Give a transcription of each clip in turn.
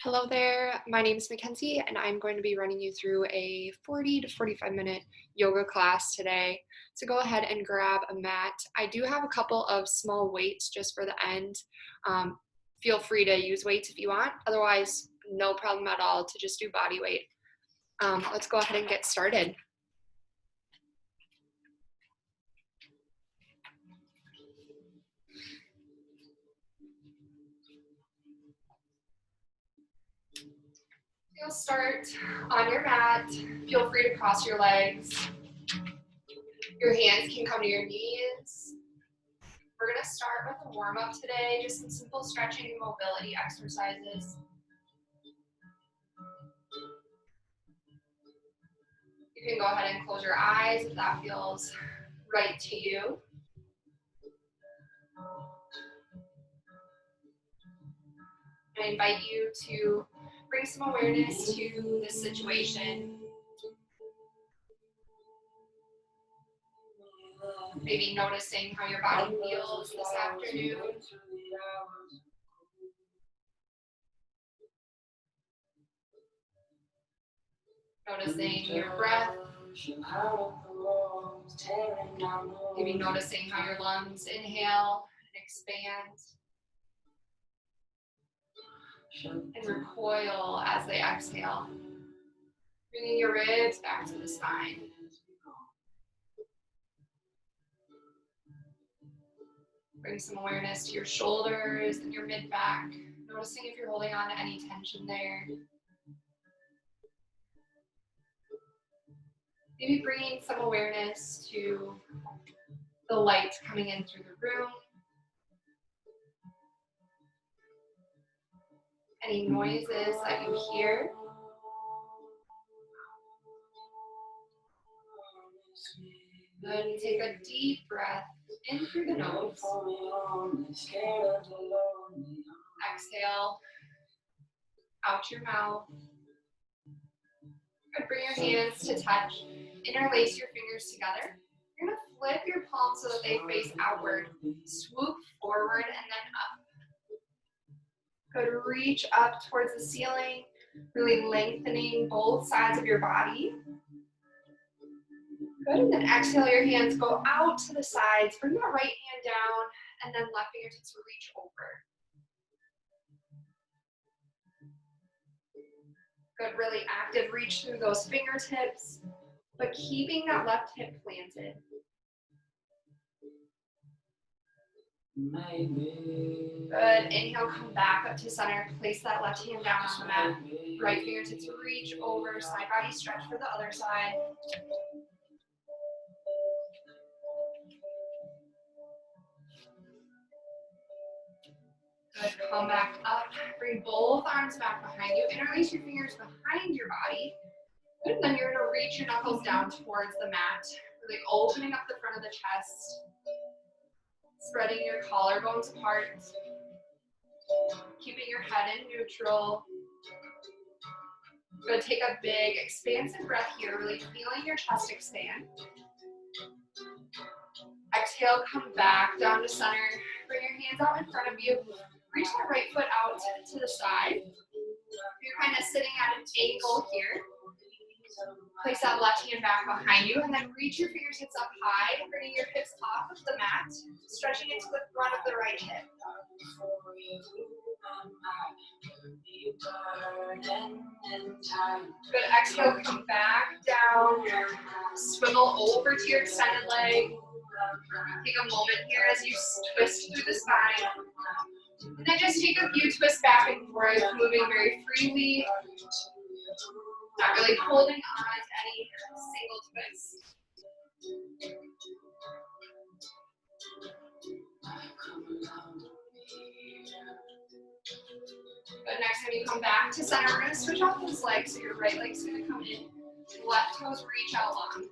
Hello there, my name is Mackenzie, and I'm going to be running you through a 40 to 45-minute yoga class today. So go ahead and grab a mat. I do have a couple of small weights just for the end. Feel free to use weights if you want. Otherwise, no problem at all to just do body weight. Let's go ahead and get started. You'll start on your mat. Feel free to cross your legs. Your hands can come to your knees. We're going to start with a warm-up today, just some simple stretching and mobility exercises. You can go ahead and close your eyes if that feels right to you. I invite you to bring some awareness to this situation. Maybe noticing how your body feels this afternoon. Noticing your breath. Maybe noticing how your lungs inhale and expand. And recoil as they exhale. Bringing your ribs back to the spine. Bring some awareness to your shoulders and your mid-back. Noticing if you're holding on to any tension there. Maybe bringing some awareness to the light coming in through the room. Any noises that you hear. Then take a deep breath in through the nose. Exhale out your mouth. Good. Bring your hands to touch. Interlace your fingers together. You're going to flip your palms so that they face outward. Swoop forward and then up. Good. Reach up towards the ceiling, really lengthening both sides of your body. Good. And then exhale, your hands go out to the sides. Bring that right hand down and then left fingertips reach over. Good. Really active reach through those fingertips, but keeping that left hip planted. Good. Inhale, come back up to center. Place that left hand down on the mat. Right fingertips reach over. Side body stretch for the other side. Good. Come back up. Bring both arms back behind you. Interlace your fingers behind your body. Good. Then you're going to reach your knuckles down towards the mat. Really opening up the front of the chest. Spreading your collarbones apart. Keeping your head in neutral. Good. Take a big, expansive breath here. Really feeling your chest expand. Exhale, come back down to center. Bring your hands out in front of you. Reach that right foot out to the side. You're kind of sitting at an angle here. Place that left hand back behind you and then reach your fingertips up high, bringing your hips off of the mat, stretching into the front of the right hip. Good. Exhale, come back down. Swivel over to your extended leg. Take a moment here as you twist through the spine. And then just take a few twists back and forth, moving very freely. Not really holding on to any single twist. But next time you come back to center, we're going to switch off those legs. So your right leg's going to come in, left toes reach out long.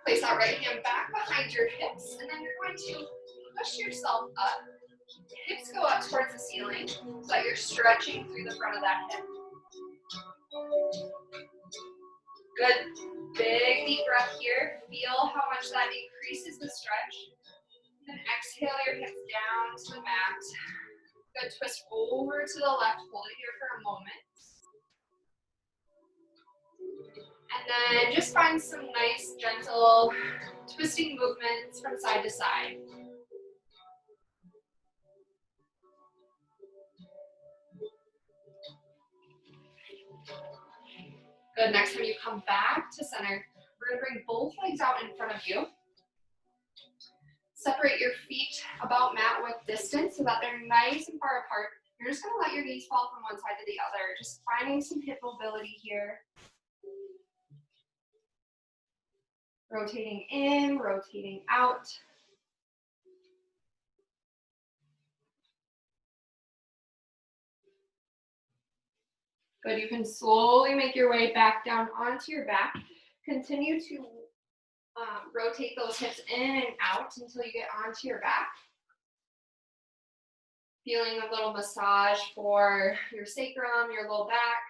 Place that right hand back behind your hips, and then you're going to push yourself up. Hips go up towards the ceiling, so that you're stretching through the front of that hip. Good. Big deep breath here. Feel how much that increases the stretch. Then exhale your hips down to the mat. Good, twist over to the left, hold it here for a moment. And then just find some nice, gentle twisting movements from side to side. Good, next time you come back to center, we're gonna bring both legs out in front of you. Separate your feet about mat width distance so that they're nice and far apart. You're just gonna let your knees fall from one side to the other, just finding some hip mobility here. Rotating in, rotating out. Good, you can slowly make your way back down onto your back. Continue to rotate those hips in and out until you get onto your back. Feeling a little massage for your sacrum, your low back.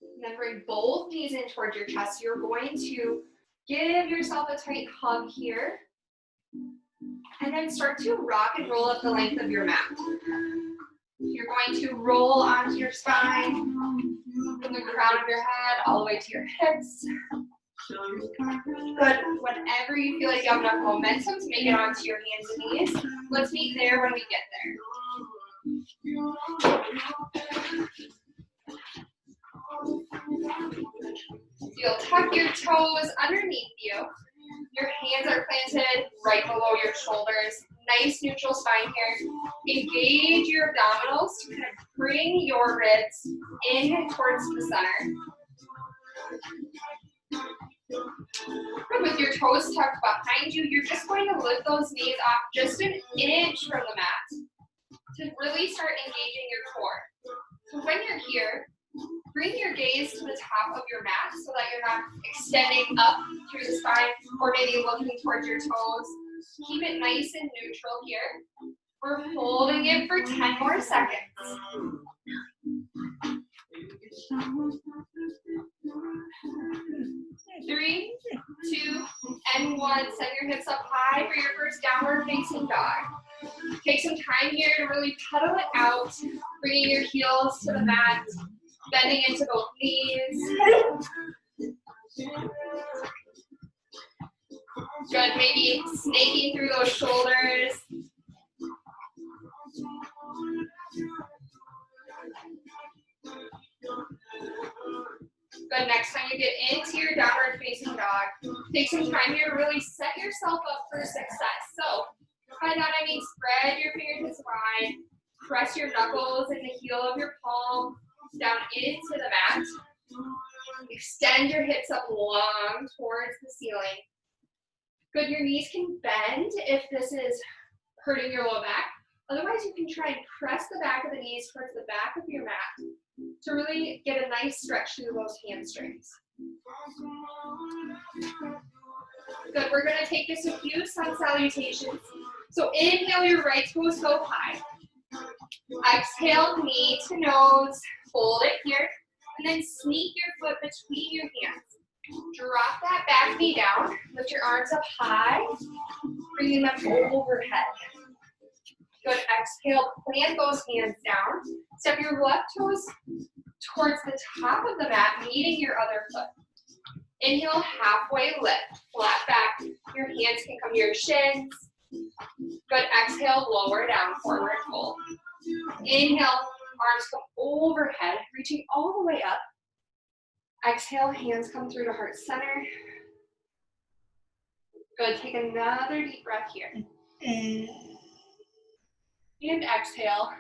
And then bring both knees in towards your chest. You're going to give yourself a tight hug here. And then start to rock and roll up the length of your mat. You're going to roll onto your spine from the crown of your head all the way to your hips. Good. Whenever you feel like you have enough momentum to make it onto your hands and knees, let's meet there when we get there. So you'll tuck your toes underneath you. Your hands are planted right below your shoulders. Nice neutral spine here. Engage your abdominals to kind of bring your ribs in towards the center. And with your toes tucked behind you, you're just going to lift those knees off just an inch from the mat to really start engaging your core. So when you're here, bring your gaze to the top of your mat so that you're not extending up through the spine or maybe looking towards your toes. Keep it nice and neutral here. We're holding it for 10 more seconds. 3, 2, and 1. Send your hips up high for your first downward facing dog. Take some time here to really pedal it out, bringing your heels to the mat, bending into both knees. Good, maybe snaking through those shoulders. Good, next time you get into your downward facing dog, take some time here to really set yourself up for success. So, by that I mean spread your fingertips wide, press your knuckles in the heel of your palm down into the mat. Extend your hips up long towards the ceiling. Good, your knees can bend if this is hurting your low back. Otherwise, you can try and press the back of the knees towards the back of your mat to really get a nice stretch through those hamstrings. Good, we're gonna take just a few sun salutations. So inhale, your right toes go high. Exhale, knee to nose, hold it here, and then sneak your foot between your hands. Drop that back knee down, lift your arms up high, bringing them overhead. Good, exhale, plant those hands down. Step your left toes towards the top of the mat, meeting your other foot. Inhale, halfway lift, flat back. Your hands can come to your shins. Good, exhale, lower down, forward fold. Inhale, arms come overhead, reaching all the way up. Exhale, hands come through to heart center. Good, take another deep breath here. And exhale.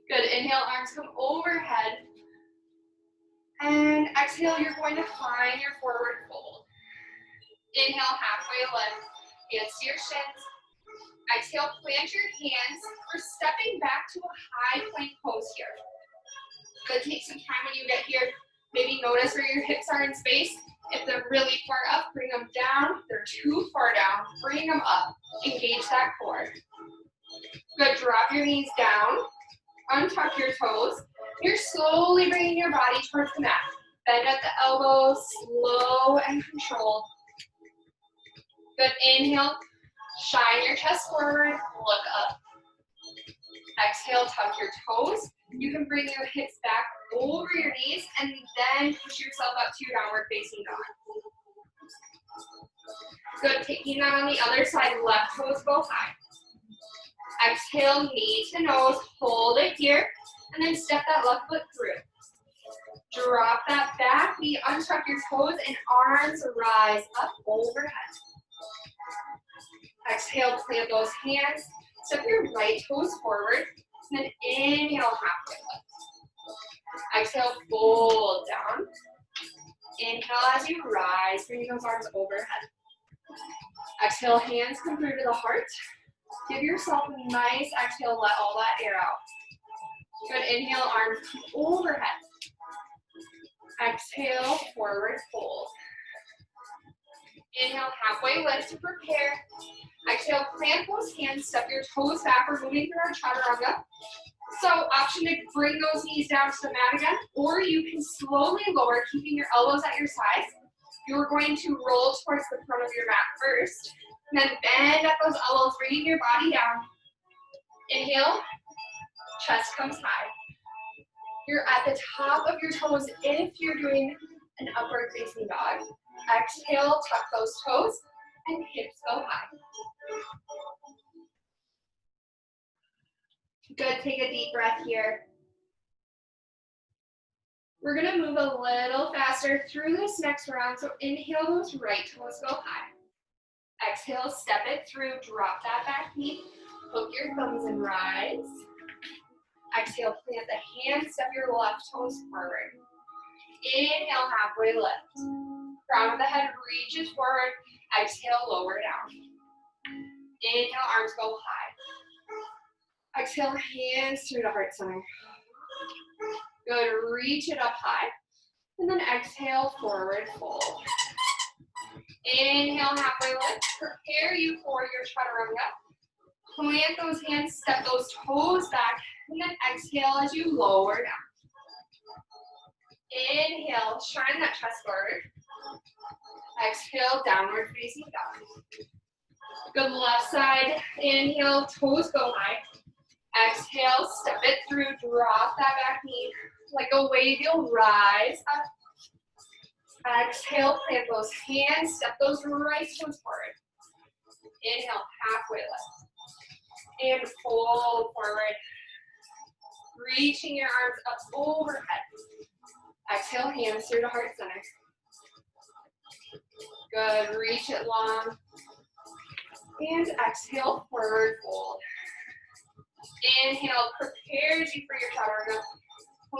Good, inhale, arms come overhead. And exhale, you're going to find your forward fold. Inhale, halfway lift, hands to your shins. Exhale, plant your hands. We're stepping back to a high plank pose here. Good, take some time when you get here. Maybe notice where your hips are in space. If they're really far up, bring them down. If they're too far down, bring them up. Engage that core. Good, drop your knees down. Untuck your toes. You're slowly bringing your body towards the mat. Bend at the elbows, slow and controlled. Good, inhale. Shine your chest forward, look up. Exhale, tuck your toes. You can bring your hips back over your knees and then push yourself up to your downward facing dog. Good, taking that on the other side, left toes go high. Exhale, knee to nose, hold it here, and then step that left foot through. Drop that back knee, untuck your toes, and arms rise up overhead. Exhale, plant those hands, step your right toes forward, and then inhale, halfway lift. Exhale, fold down. Inhale as you rise, bring those arms overhead. Exhale, hands come through to the heart. Give yourself a nice exhale, let all that air out. Good, inhale, arms come overhead. Exhale, forward fold. Inhale, halfway lift to prepare. Exhale, plant those hands, step your toes back. We're moving through our chaturanga. So option to bring those knees down to the mat again, or you can slowly lower, keeping your elbows at your sides. You're going to roll towards the front of your mat first, and then bend at those elbows, bringing your body down. Inhale, chest comes high. You're at the top of your toes if you're doing an upward facing dog. Exhale, tuck those toes, and hips go high. Good, take a deep breath here. We're gonna move a little faster through this next round, so inhale, those right toes go high. Exhale, step it through, drop that back knee, hook your thumbs and rise. Exhale, plant the hands, step your left toes forward. Inhale, halfway lift. Crown of the head reaches forward. Exhale, lower down. Inhale, arms go high. Exhale, hands through the heart center. Good, reach it up high. And then exhale, forward fold. Inhale, halfway lift. Prepare you for your chaturanga. Plant those hands, step those toes back, and then exhale as you lower down. Inhale, shine that chest forward. Exhale, downward facing dog. Good, left side. Inhale, toes go high. Exhale, step it through, drop that back knee. Like a wave, you'll rise up. Exhale, plant those hands, step those right toes forward. Inhale, halfway lift. And fold forward. Reaching your arms up overhead. Exhale, hands through the heart center. Good, reach it long. And exhale, forward fold. Inhale, prepares you for your chaturanga.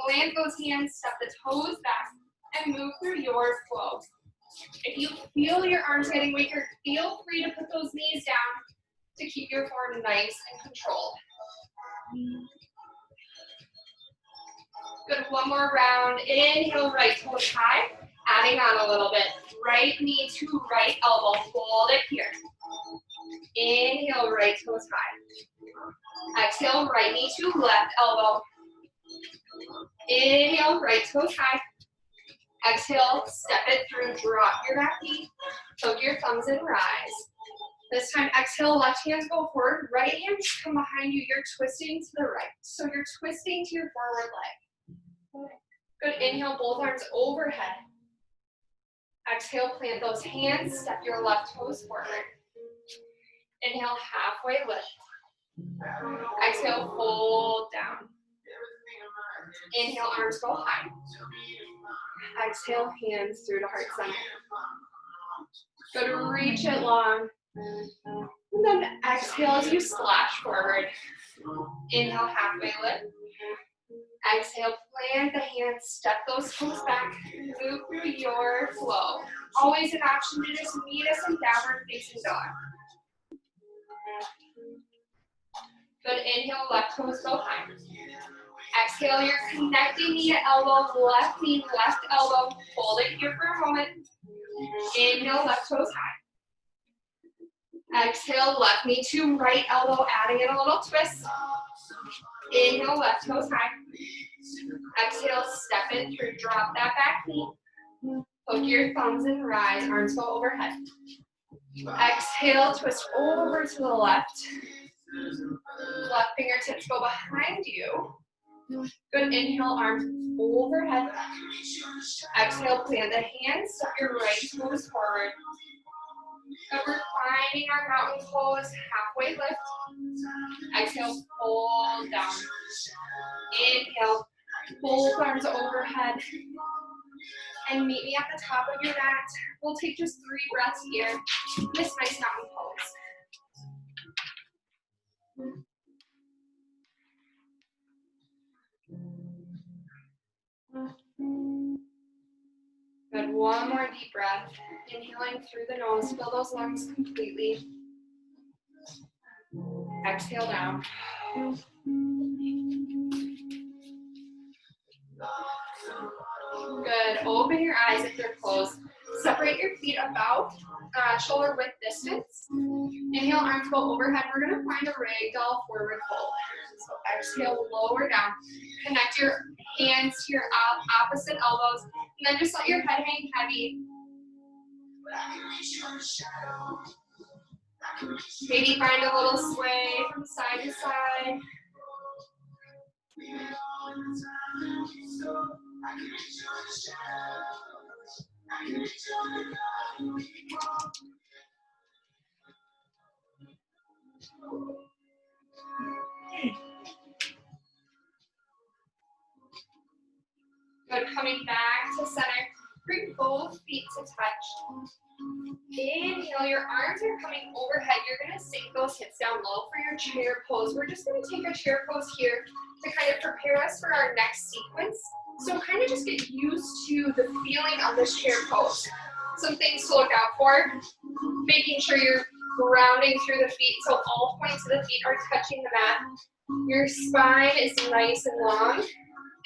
Plant those hands, step the toes back, and move through your flow. If you feel your arms getting weaker, feel free to put those knees down to keep your form nice and controlled. Good, one more round. Inhale, right toes high, adding on a little bit. Right knee to right elbow, hold it here. Inhale, right toes high. Exhale, right knee to left elbow. Inhale, right toes high. Exhale, step it through, drop your back knee, hook your thumbs and rise. This time, exhale, left hands go forward, right hands come behind you. You're twisting to the right. So you're twisting to your forward leg. Good, inhale, both arms overhead. Exhale, plant those hands, step your left toes forward. Inhale, halfway lift. Exhale, fold down. Inhale, arms go high. Exhale, hands through the heart center. Good, reach it long. And then exhale as you splash forward. Inhale, halfway lift. Exhale, plant the hands, step those toes back, move through your flow. Always an option to just meet us in downward facing dog. Good, inhale, left toes go high. Exhale, you're connecting knee to elbow, left knee, left elbow. Hold it here for a moment. Inhale, left toes high. Exhale, left knee to right elbow, adding in a little twist. Inhale, left toes high. Exhale, step it through, drop that back knee. Hook your thumbs and rise, arms go overhead. Exhale, twist over to the left. Left fingertips go behind you. Good, inhale, arms overhead. Exhale, plant the hands, step your right toes forward. Good, we're finding our mountain pose, halfway lift. Exhale, fold down. Inhale, both arms overhead. And meet me at the top of your mat. We'll take just 3 breaths here. This nice mountain pose. Good, one more deep breath. Inhaling through the nose, fill those lungs completely. Exhale down. Good, open your eyes if they're closed. Separate your feet about shoulder width distance. Inhale, arms go overhead. We're gonna find a ragdoll forward fold. So exhale, lower down. Connect your hands to your opposite elbows, and then just let your head hang heavy. Maybe find a little sway from side to side. Good, coming back to center. Bring both feet to touch. Inhale, your arms are coming overhead. You're gonna sink those hips down low for your chair pose. We're just gonna take a chair pose here to kind of prepare us for our next sequence. So kind of just get used to the feeling of this chair pose. Some things to look out for. Making sure you're grounding through the feet so all points of the feet are touching the mat. Your spine is nice and long.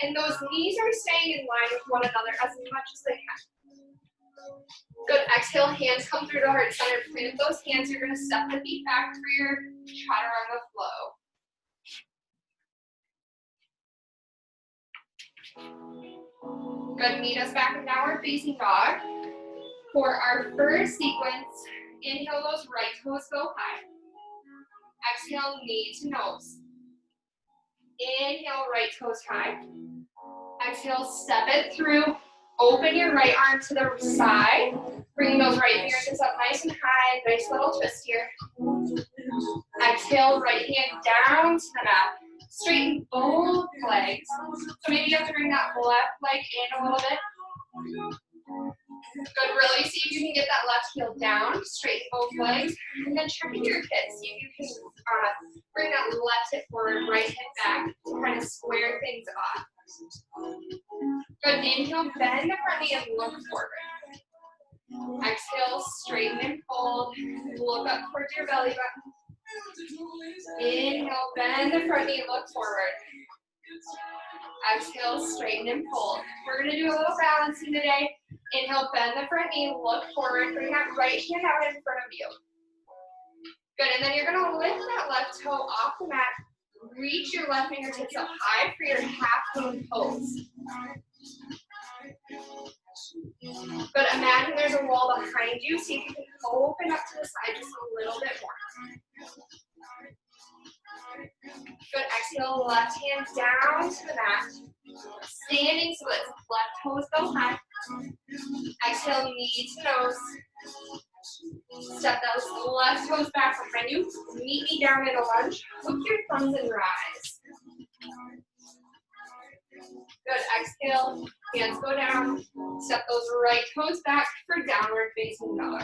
And those knees are staying in line with one another as much as they can. Good, exhale, hands come through to heart center. Plant those hands, you're gonna step the feet back for your chaturanga flow. Good, meet us back in downward facing dog. For our first sequence, inhale, those right toes go high. Exhale, knee to nose. Inhale, right toes high. Exhale, step it through. Open your right arm to the side. Bring those right fingertips up nice and high. Nice little twist here. Exhale, right hand down to the mat. Straighten both legs. So maybe you have to bring that left leg in a little bit. Good, really see if you can get that left heel down. Straighten both legs. And then check into your hips. See if you can bring that left hip forward, right hip back to kind of square things off. Good, inhale, bend the front knee and look forward. Exhale, straighten and fold. Look up towards your belly button. Inhale, bend the front knee, look forward. Exhale, straighten and fold. We're gonna do a little balancing today. Inhale, bend the front knee, look forward. Bring that right hand out in front of you. Good, and then you're gonna lift that left toe off the mat. Reach your left fingertips up high for your half moon pose. But imagine there's a wall behind you, see if you can open up to the side just a little bit more. Good, exhale, left hand down to the mat. Standing splits, left toes go high. Exhale, knee to nose. Step those left toes back behind you. Meet me down in a lunge. Hook your thumbs and rise. Good, exhale, hands go down. Step those right toes back for downward facing dog.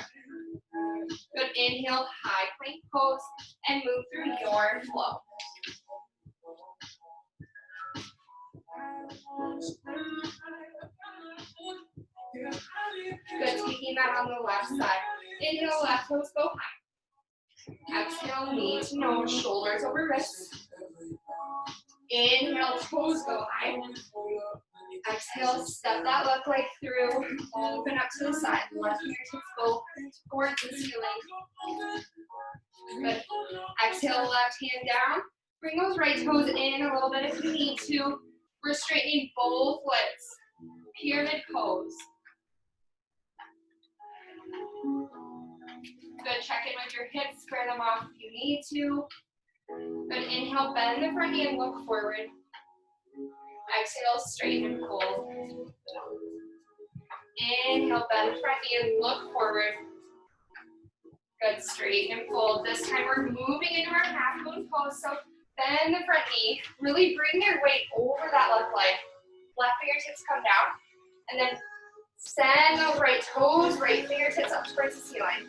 Good, inhale, high plank pose, and move through your flow. Good, taking that on the left side. Inhale, left toes go high. Exhale, knee to nose, shoulders over wrists. Inhale, toes go high. Exhale, step that left leg through, open up to the side. Left fingertips go towards the ceiling. Good. Exhale, left hand down. Bring those right toes in a little bit if you need to. We're straightening both legs. Pyramid pose. Good, check in with your hips, square them off if you need to. Good, inhale, bend the front knee and look forward. Exhale, straighten and fold. Inhale, bend the front knee and look forward. Good, straighten and fold. This time we're moving into our half moon pose, so bend the front knee. Really bring your weight over that left leg. Left fingertips come down, and then send those right toes, right fingertips up towards the ceiling.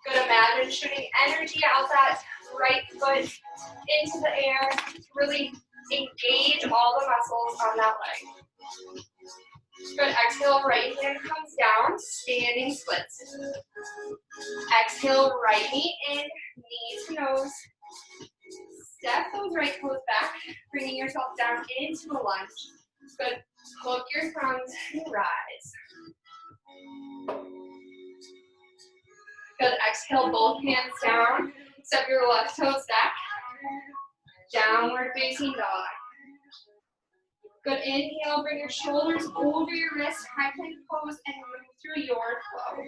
Good, imagine shooting energy out that right foot into the air to really engage all the muscles on that leg. Good, exhale, right hand comes down, standing splits. Exhale, right knee in, knee to nose. Step those right toes back, bringing yourself down into a lunge. Good, hook your thumbs and rise. Good, exhale, both hands down. Step your left toes back. Downward facing dog. Good, inhale, bring your shoulders over your wrist, high plank pose, and move through your flow.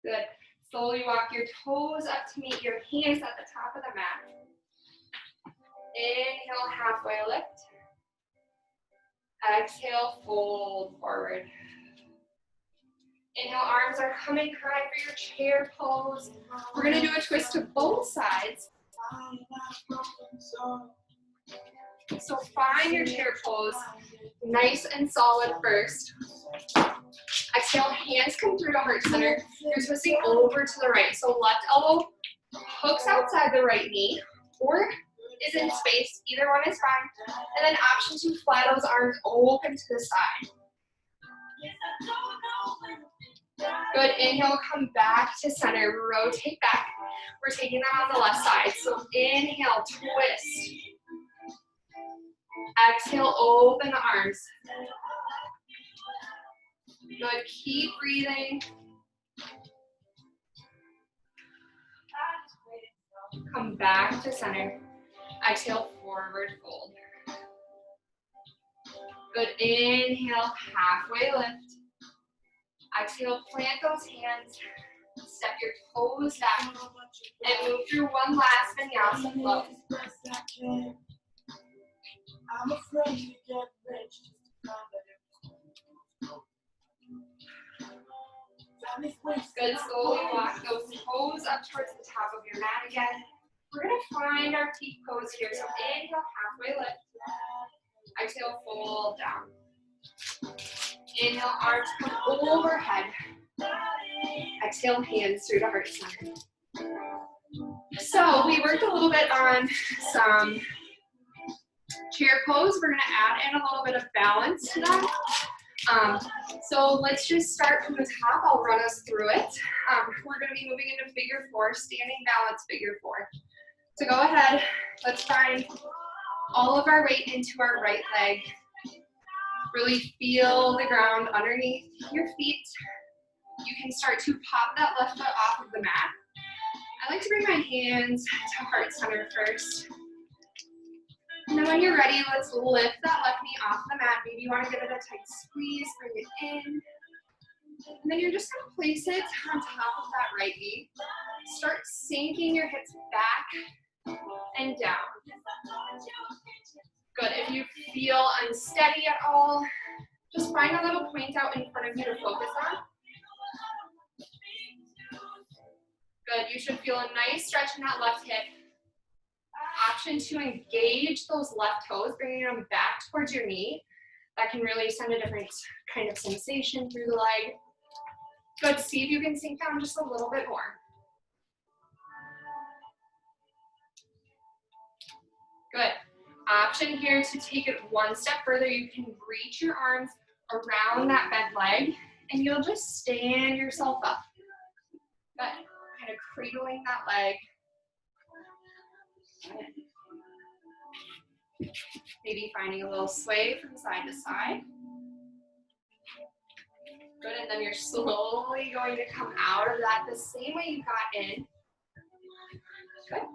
Good, slowly walk your toes up to meet your hands at the top of the mat. Inhale, halfway lift. Exhale, fold forward. Inhale, arms are coming high for your chair pose. We're going to do a twist to both sides. So find your chair pose, nice and solid first. Exhale, hands come through to heart center. You're twisting over to the right. So left elbow hooks outside the right knee or is in space. Either one is fine. And then option 2, fly those arms open to the side. Good, inhale, come back to center, rotate back. We're taking that on the left side. So inhale, twist. Exhale, open the arms. Good, keep breathing. Come back to center. Exhale, forward fold. Good, inhale, halfway lift. Exhale, plant those hands. Step your toes back. And move through one last vinyasa flow. I'm afraid to get rich. Good, slowly walk those toes up towards the top of your mat again. We're going to find our teeth pose here. So inhale, halfway lift. Exhale, fold down. Inhale, arms come overhead. Exhale, hands through to heart center. So we worked a little bit on some chair pose. We're going to add in a little bit of balance to that. So let's just start from the top. I'll run us through it. We're going to be moving into figure 4, standing balance figure 4. So go ahead, let's find all of our weight into our right leg. Really feel the ground underneath your feet. You can start to pop that left foot off of the mat. I like to bring my hands to heart center first. And then when you're ready, let's lift that left knee off the mat. Maybe you want to give it a tight squeeze, bring it in. And then you're just going to place it on top of that right knee. Start sinking your hips back and down. Good. If you feel unsteady at all, just find a little point out in front of you to focus on. Good. You should feel a nice stretch in that left hip. Option 2, engage those left toes, bringing them back towards your knee. That can really send a different kind of sensation through the leg. Good. See if you can sink down just a little bit more. Good. Option here to take it one step further. You can reach your arms around that bent leg, and you'll just stand yourself up. Good. Kind of cradling that leg. Maybe finding a little sway from side to side. Good, and then you're slowly going to come out of that the same way you got in. Good.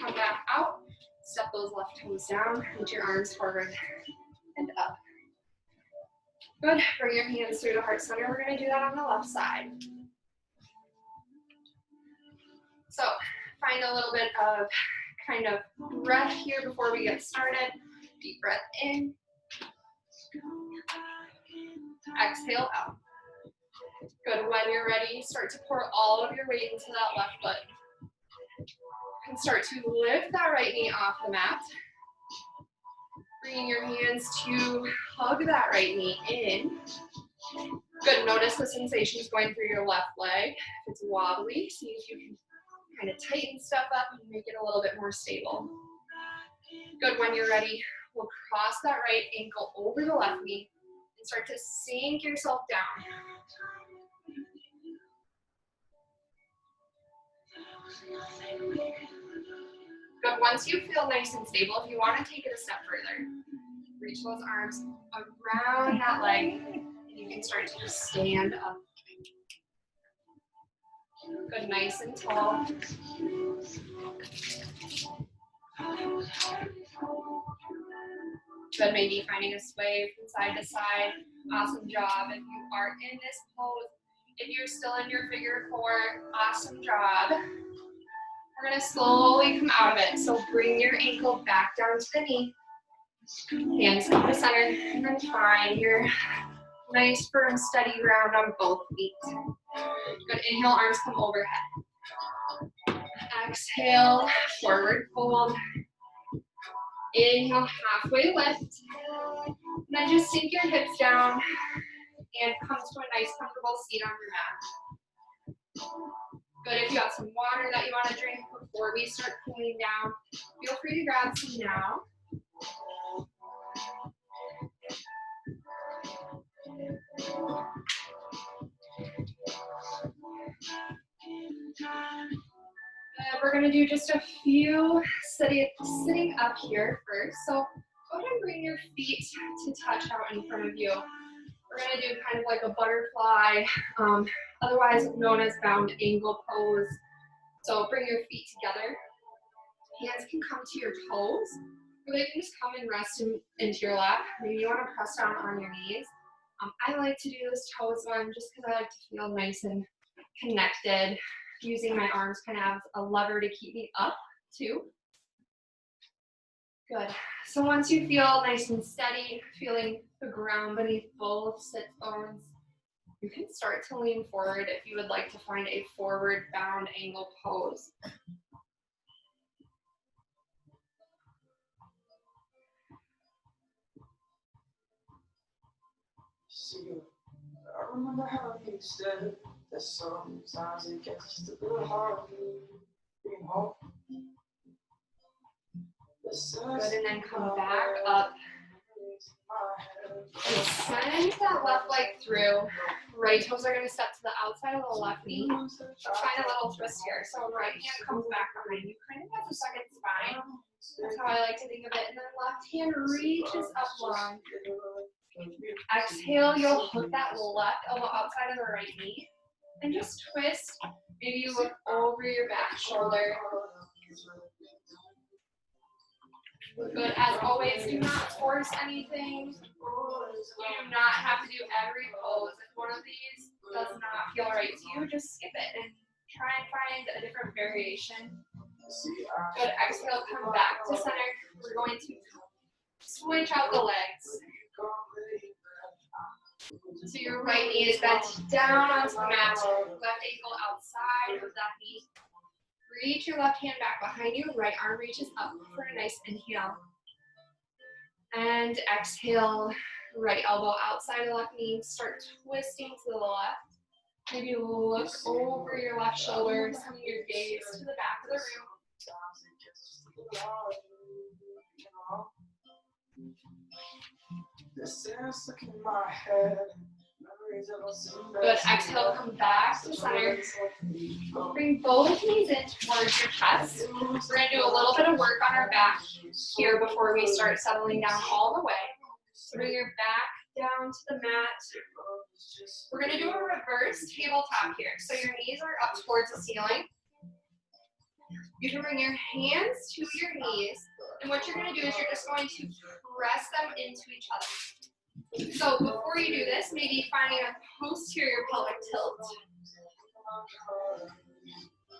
Come back out. Step those left toes down, reach your arms forward and up. Good, bring your hands through the heart center. We're gonna do that on the left side. So find a little bit of kind of breath here before we get started. Deep breath in. Exhale out. Good, when you're ready, start to pour all of your weight into that left foot. And start to lift that right knee off the mat. Bringing your hands to hug that right knee in. Good, notice the sensations going through your left leg. If it's wobbly, see if you can kind of tighten stuff up and make it a little bit more stable. Good, when you're ready, we'll cross that right ankle over the left knee and start to sink yourself down. Good, once you feel nice and stable, if you want to take it a step further, reach those arms around that leg and you can start to just stand up. Good, nice and tall. Good, maybe finding a sway from side to side. Awesome job. If you are in this pose, if you're still in your figure four, awesome job. We're gonna slowly come out of it. So bring your ankle back down to the knee. Hands come to center, and then find your nice, firm, steady ground on both feet. Good, inhale, arms come overhead. Exhale, forward fold. Inhale, halfway lift. And then just sink your hips down and come to a nice, comfortable seat on your mat. Good, if you got some water that you want to drink before we start cooling down, feel free to grab some now. We're going to do just a few sitting up here first. So go ahead and bring your feet to touch out in front of you. We're going to do kind of like a butterfly, otherwise known as bound angle pose. So bring your feet together. Hands can come to your toes, or they can just come and rest into your lap. Maybe you want to press down on your knees. I like to do this toes one just because I like to feel nice and connected, using my arms kind of as a lever to keep me up too. Good. So once you feel nice and steady, feeling the ground beneath both sit bones, you can start to lean forward if you would like to find a forward bound angle pose. I remember how you said that sometimes it gets just a little hard being home. Good, and then come back up. And send that left leg through. Right toes are going to step to the outside of the left knee. Find a little twist here. So right hand comes back behind you, kind of has a second spine. That's how I like to think of it. And then left hand reaches up long. Exhale, you'll hook that left elbow outside of the right knee. And just twist. Maybe you look over your back shoulder. Good, as always, do not force anything. You do not have to do every pose. If one of these does not feel right to you, just skip it and try and find a different variation. Good, exhale, come back to center. We're going to switch out the legs. So your right knee is bent down onto the mat, left ankle outside of that knee. Reach your left hand back behind you, right arm reaches up for a nice inhale. And exhale, right elbow outside of left knee, start twisting to the left. Maybe look over your left shoulder, send your gaze to the back of the room. Good, exhale, come back to center. Bring both knees in towards your chest. We're going to do a little bit of work on our back here before we start settling down all the way. So bring your back down to the mat. We're going to do a reverse tabletop here. So your knees are up towards the ceiling. You can bring your hands to your knees, and what you're going to do is you're just going to press them into each other. So before you do this, maybe finding a posterior pelvic tilt.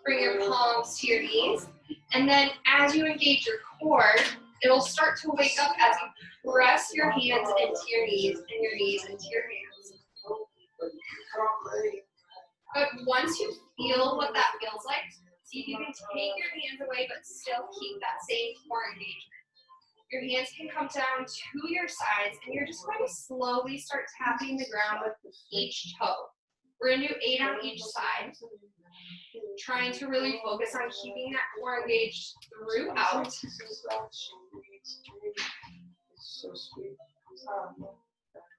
Bring your palms to your knees, and then as you engage your core, it'll start to wake up as you press your hands into your knees and your knees into your hands. But once you feel what that feels like, see if you can take your hands away but still keep that same core engagement. Your hands can come down to your sides, and you're just going to slowly start tapping the ground with each toe. We're going to do 8 on each side, trying to really focus on keeping that core engaged throughout.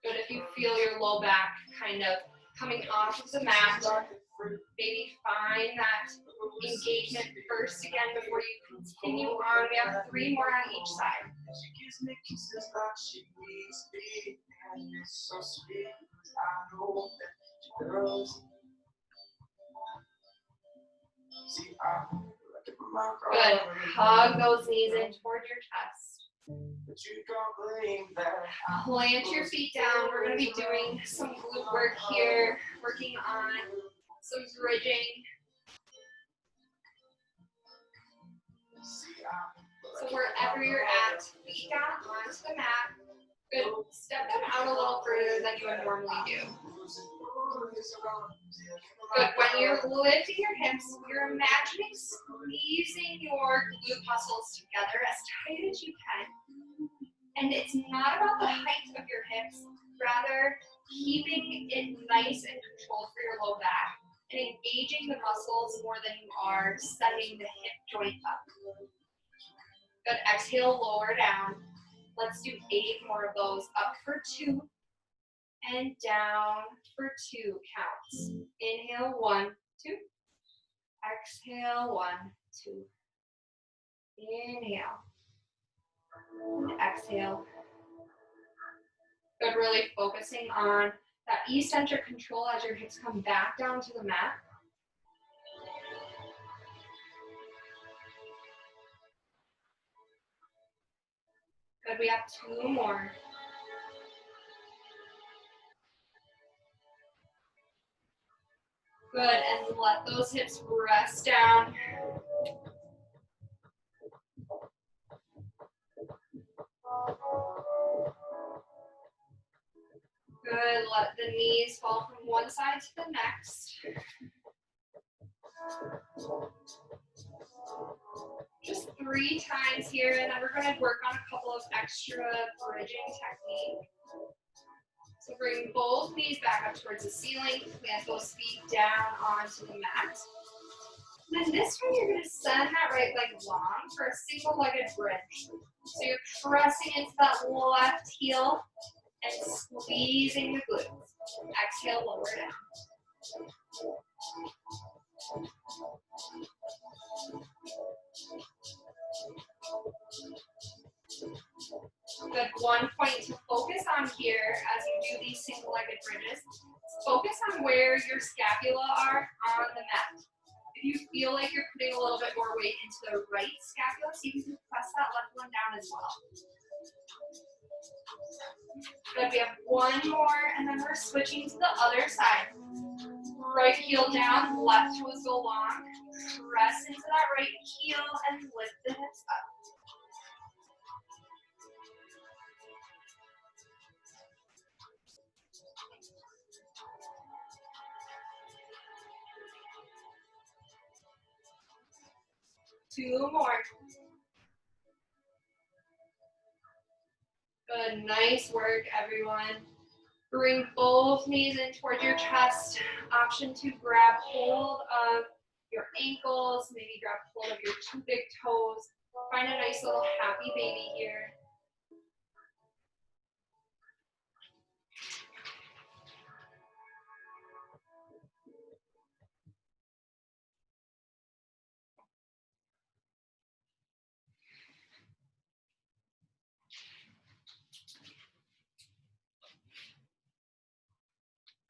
Good if you feel your low back kind of coming off of the mat. Maybe find that engagement first again before you continue on. We have 3 more on each side. Good. Hug those knees in toward your chest. Plant your feet down. We're going to be doing some glute work here, working on some bridging. So wherever you're at, feet down onto the mat. Good. Step them out a little further than you would normally do. Good. When you're lifting your hips, you're imagining squeezing your glute muscles together as tight as you can. And it's not about the height of your hips, rather keeping it nice and controlled for your low back and engaging the muscles more than you are sending the hip joint up. Good. Exhale, lower down. Let's do 8 more of those. Up for 2 and down for 2 counts. Inhale, 1, 2. Exhale, 1, 2. Inhale. And exhale. Good, really focusing on that eccentric control as your hips come back down to the mat. Good, we have 2 more. Good, and let those hips rest down. Good, let the knees fall from one side to the next. Just 3 times here, and then we're going to work on a couple of extra bridging technique. So bring both knees back up towards the ceiling, plant those feet down onto the mat. And then this time you're going to send that right leg long for a single-legged bridge. So you're pressing into that left heel and squeezing the glutes. Exhale, lower down. Good. 1 point to focus on here as you do these single-legged bridges. Focus on where your scapula are on the mat. If you feel like you're putting a little bit more weight into the right scapula, see if you can press that left one down as well. Good. We have 1 more, and then we're switching to the other side. Right heel down, left toes go long. Press into that right heel and lift the hips up. Two more. Good, nice work, everyone. Bring both knees in towards your chest. Option to grab hold of your ankles, maybe grab hold of your 2 big toes. Find a nice little happy baby here.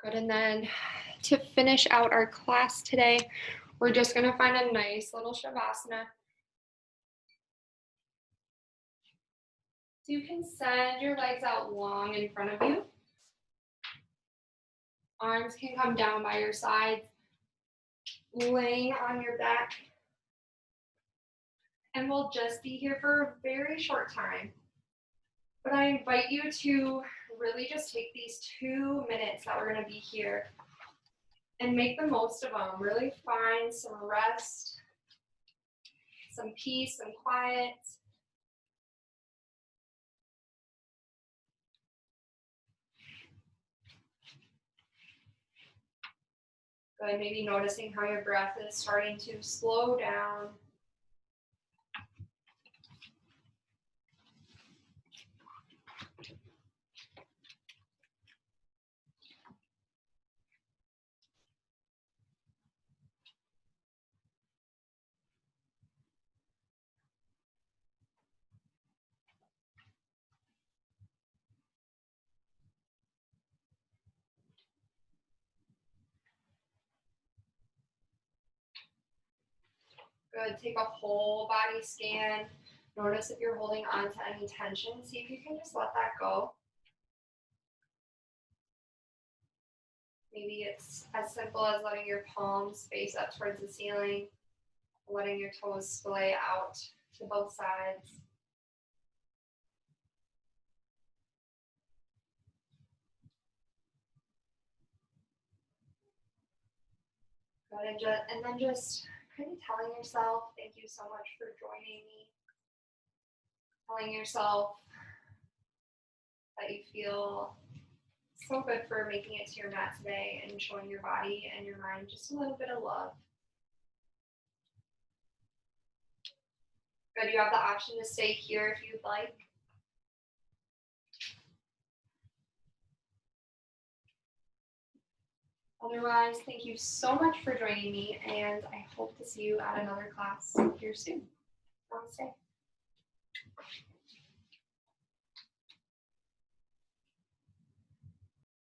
Good, and then to finish out our class today, We're just gonna find a nice little Shavasana. So you can send your legs out long in front of you. Arms can come down by your sides, laying on your back. And we'll just be here for a very short time. But I invite you to really just take these 2 minutes that we're gonna be here and make the most of them. Really find some rest, some peace, some quiet. Good, maybe noticing how your breath is starting to slow down. Good, take a whole body scan. Notice if you're holding on to any tension. See if you can just let that go. Maybe it's as simple as letting your palms face up towards the ceiling, letting your toes splay out to both sides. Good, and then just kind of telling yourself, thank you so much for joining me. Telling yourself that you feel so good for making it to your mat today and showing your body and your mind just a little bit of love. Good, you have the option to stay here if you'd like. Otherwise, thank you so much for joining me, and I hope to see you at another class here soon. Namaste.